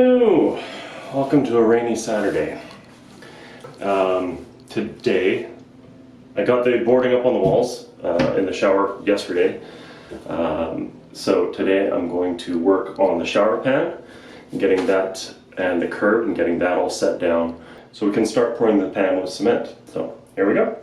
Hello! Welcome to a rainy Saturday. Today, I got the boarding up on the walls in the shower yesterday. So today I'm going to work on the shower pan, getting that and the curb and getting that all set down so we can start pouring the pan with cement. So here we go.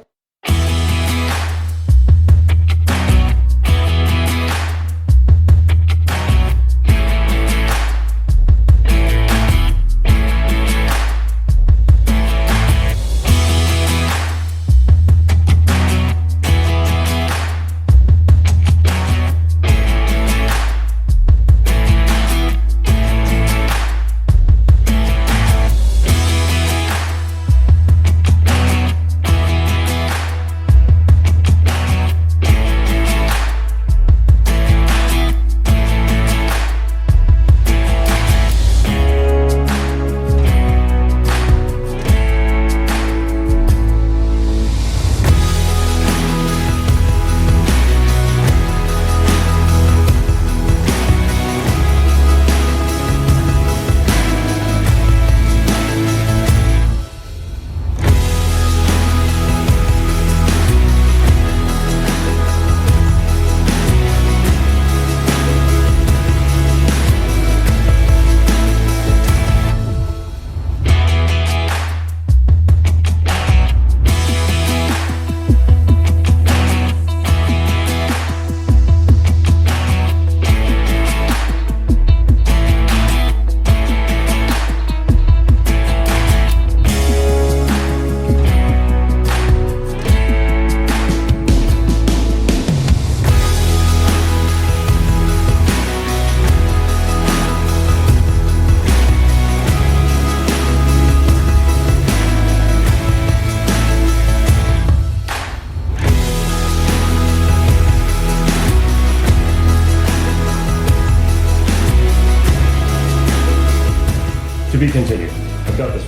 To be continued. I've got this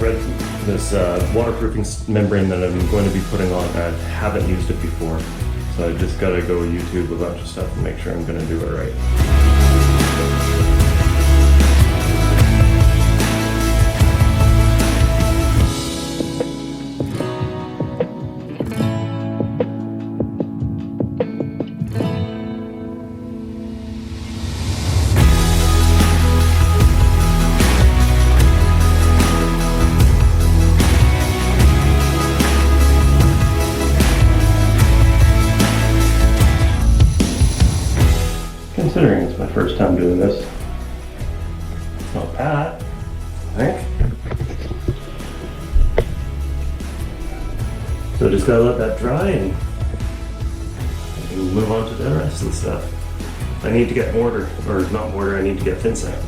waterproofing membrane that I'm going to be putting on. I haven't used it before, so I just gotta go YouTube a bunch of stuff and make sure I'm gonna do it right. Considering it's my first time doing this, it's not bad, I think. So just gotta let that dry and move on to the rest of the stuff. I need to get mortar, or not mortar, I need to get thin set.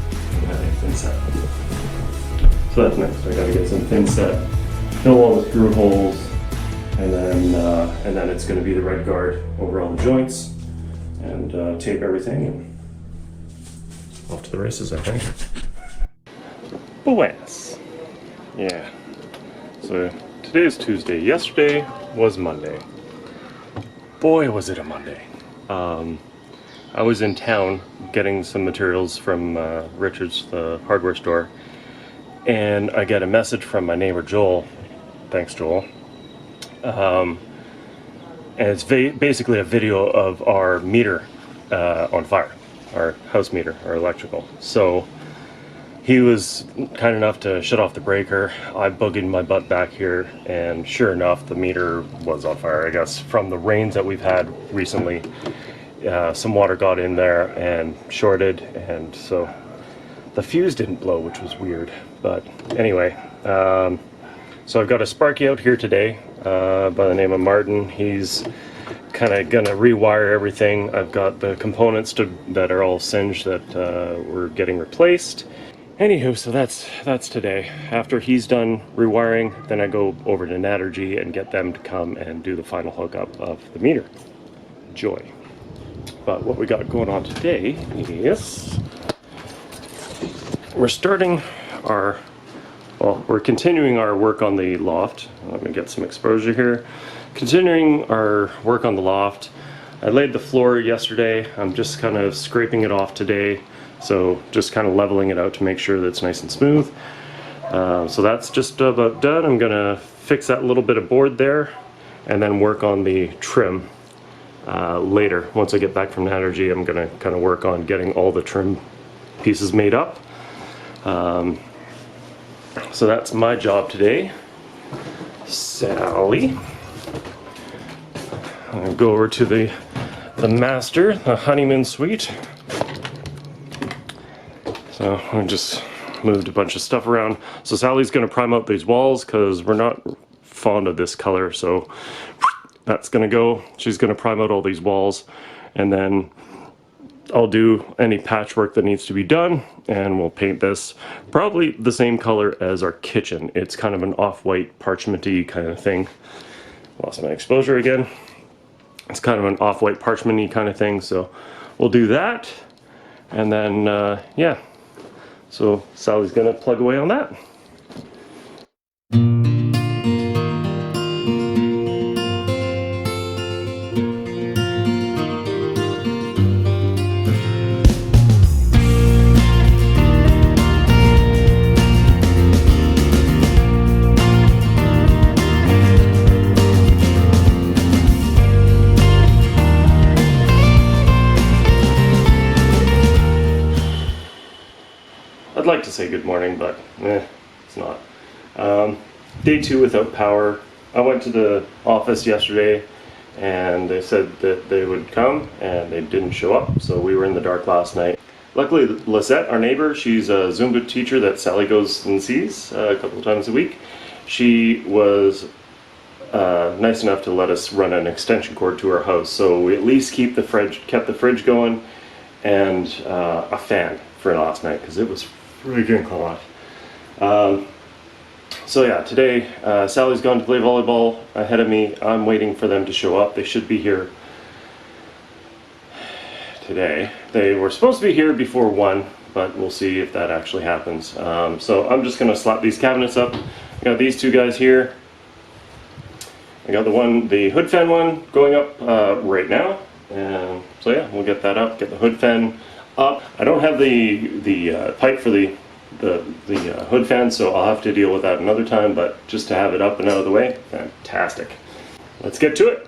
So that's next. I gotta get some thin set, fill all the screw holes, and then it's gonna be the red guard over all the joints. And tape everything and off to the races, I think. Buenas. Yeah. So today is Tuesday. Yesterday was Monday. Boy, was it a Monday. I was in town getting some materials from Richard's, the hardware store, and I get a message from my neighbor Joel. Thanks, Joel. And it's basically a video of our meter on fire, our house meter, our electrical. So he was kind enough to shut off the breaker. I boogied my butt back here, and sure enough, the meter was on fire. I guess from the rains that we've had recently, some water got in there and shorted, and so the fuse didn't blow, which was weird. But anyway, so I've got a Sparky out here today by the name of Martin. He's kind of gonna rewire everything. I've got the components that are all singed that we're getting replaced. Anywho, so that's today. After he's done rewiring, then I go over to Nattergy and get them to come and do the final hookup of the meter. Joy. But what we got going on today is we're continuing our work on the loft. Let me get some exposure here. Continuing our work on the loft. I laid the floor yesterday. I'm just kind of scraping it off today. So just kind of leveling it out to make sure that it's nice and smooth. So that's just about done. I'm gonna fix that little bit of board there and then work on the trim later. Once I get back from Naturgy, I'm gonna kind of work on getting all the trim pieces made up. So that's my job today. Sally, I'm gonna go over to the master, the honeymoon suite. So I just moved a bunch of stuff around. So Sally's gonna prime out these walls because we're not fond of this color. So that's gonna go. She's gonna prime out all these walls, and then I'll do any patchwork that needs to be done, and we'll paint this probably the same color as our kitchen. It's kind of an off-white parchmenty kind of thing. Lost my exposure again. It's kind of an off-white parchmenty kind of thing, so we'll do that, and then yeah. So Sally's gonna plug away on that. I'd like to say good morning, but it's not. Day 2 without power. I went to the office yesterday and they said that they would come and they didn't show up, so we were in the dark last night. Luckily, Lisette, our neighbor, she's a Zumba teacher that Sally goes and sees a couple of times a week. She was nice enough to let us run an extension cord to our house, so we at least kept the fridge going, and a fan for last night because it was freaking hot. So yeah, today Sally's gone to play volleyball ahead of me. I'm waiting for them to show up. They should be here today. They were supposed to be here before 1, but we'll see if that actually happens. So I'm just gonna slap these cabinets up. I got these two guys here. I got the hood fan one going up right now. And so yeah, we'll get that up, get the hood fan up. I don't have the pipe for the hood fan, so I'll have to deal with that another time, but just to have it up and out of the way, fantastic. Let's get to it.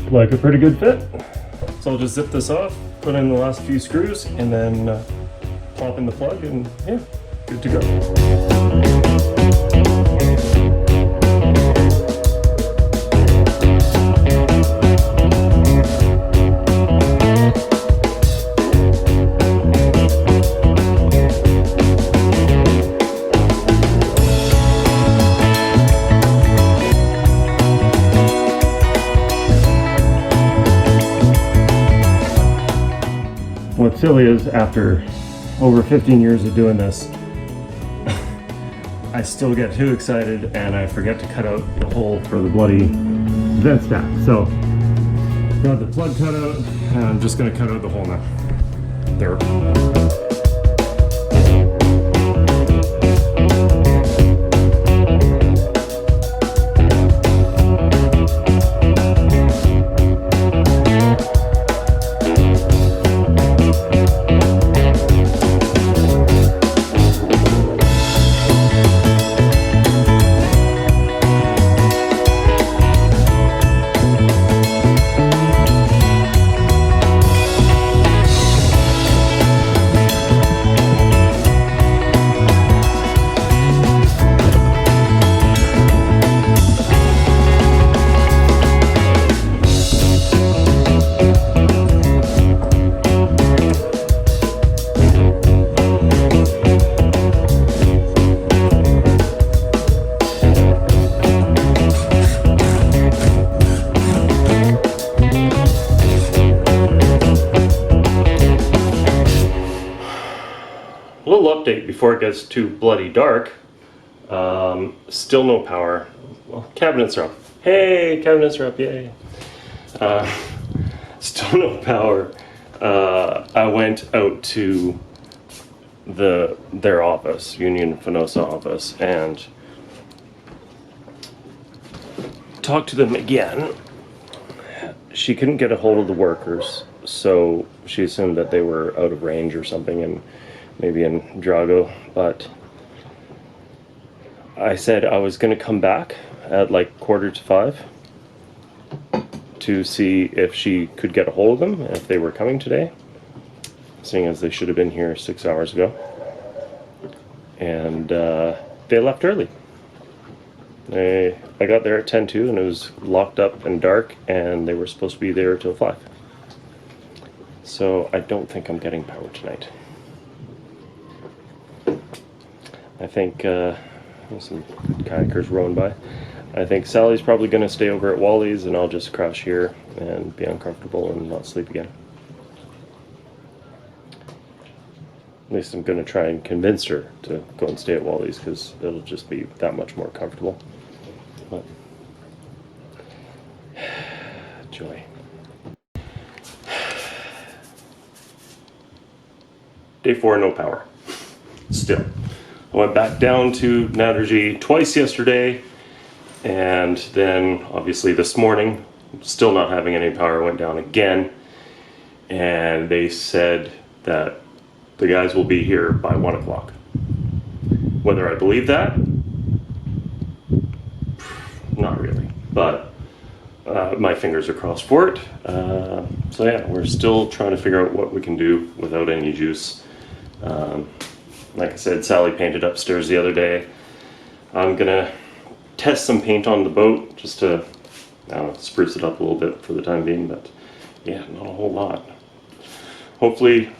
Like a pretty good fit. So I'll just zip this off, put in the last few screws, and then pop in the plug, and yeah, good to go. What's silly is, after over 15 years of doing this, I still get too excited and I forget to cut out the hole for the bloody vent stack. So, got the plug cut out, and I'm just gonna cut out the hole now. There. little update before it gets too bloody dark. Still no power. Well, cabinets are up. Hey, cabinets are up, yay. Still no power. I went out to their office, Union Fenosa office, and talked to them again. She couldn't get a hold of the workers, so she assumed that they were out of range or something, and maybe in Drago. But I said I was going to come back at like 4:45 to see if she could get a hold of them, if they were coming today, seeing as they should have been here 6 hours ago. And they left early. I got there at 10:02 and it was locked up and dark, and they were supposed to be there till 5. So I don't think I'm getting power tonight. I think some kayakers rowing by. I think Sally's probably going to stay over at Wally's, and I'll just crash here and be uncomfortable and not sleep again. At least I'm going to try and convince her to go and stay at Wally's, because it'll just be that much more comfortable. But joy. Day 4, no power. Still. I went back down to Nadergy twice yesterday, and then obviously this morning, still not having any power, went down again, and they said that the guys will be here by 1 o'clock. Whether I believe that? Not really, but my fingers are crossed for it. So yeah, we're still trying to figure out what we can do without any juice. Like I said, Sally painted upstairs the other day. I'm gonna test some paint on the boat just to, I don't know, spruce it up a little bit for the time being, but yeah, not a whole lot. Hopefully,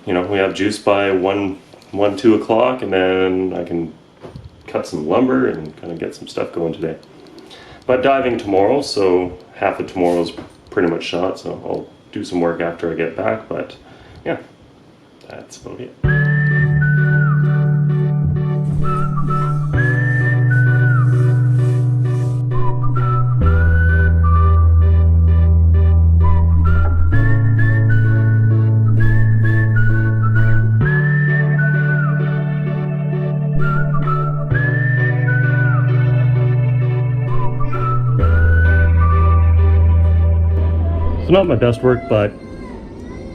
you know, we have juice by 2 o'clock, and then I can cut some lumber and kind of get some stuff going today. But diving tomorrow, so half of tomorrow's pretty much shot, so I'll do some work after I get back, but yeah, that's about it. It's not my best work, but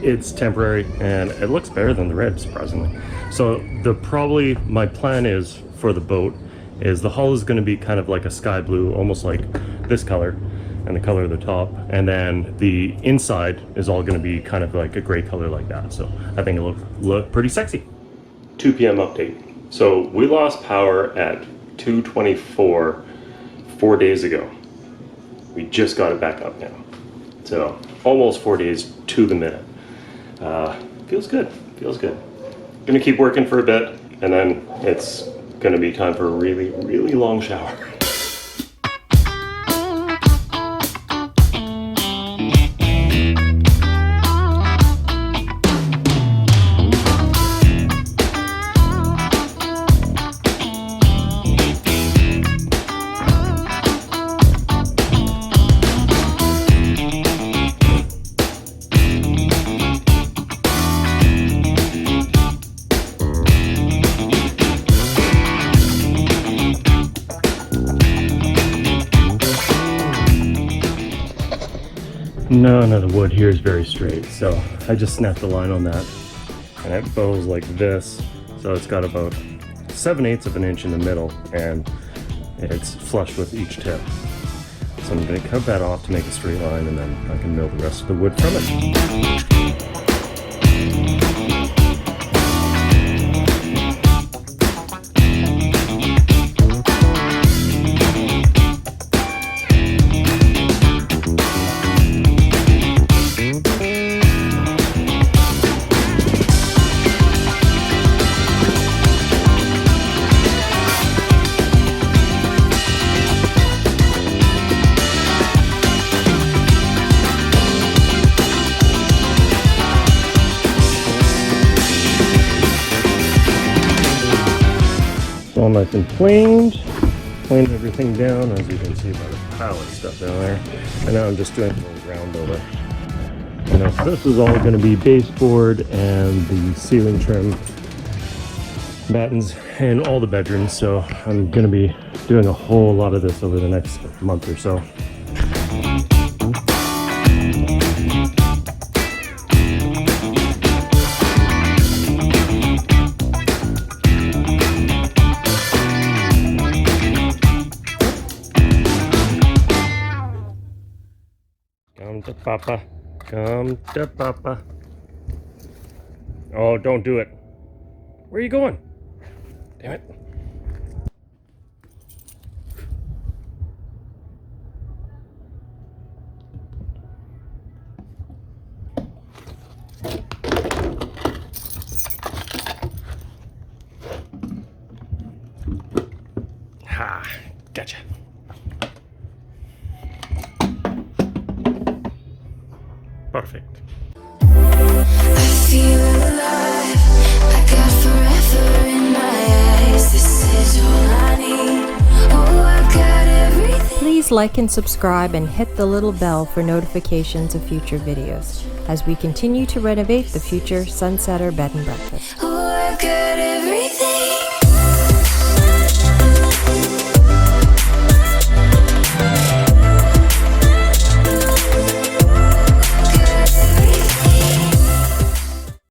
it's temporary and it looks better than the red, surprisingly. So probably my plan is for the boat is the hull is going to be kind of like a sky blue, almost like this color and the color of the top, and then the inside is all going to be kind of like a gray color like that. So I think it'll look pretty sexy. 2 p.m. update. So we lost power at 2:24 4 days ago. We just got it back up now. So almost 4 days to the minute. Feels good, feels good. Gonna keep working for a bit, and then it's gonna be time for a really, really long shower. None of the wood here is very straight, so I just snapped the line on that, and it bows like this, so it's got about 7/8 of an inch in the middle, and it's flush with each tip. So I'm going to cut that off to make a straight line, and then I can mill the rest of the wood from it. all nice and cleaned. Cleaned everything down, as you can see by the pile of stuff down there. And now I'm just doing a little ground over. You know, this is all going to be baseboard and the ceiling trim, battens in all the bedrooms. So I'm going to be doing a whole lot of this over the next month or so. Come to Papa. Come to Papa. Oh, don't do it. Where are you going? Damn it. Ha, gotcha. Perfect. I feel alive. I got forever in my eyes. This is all I need. Oh, I got everything. Please like and subscribe and hit the little bell for notifications of future videos as we continue to renovate the future Sunsetter Bed and Breakfast. Oh, I got everything.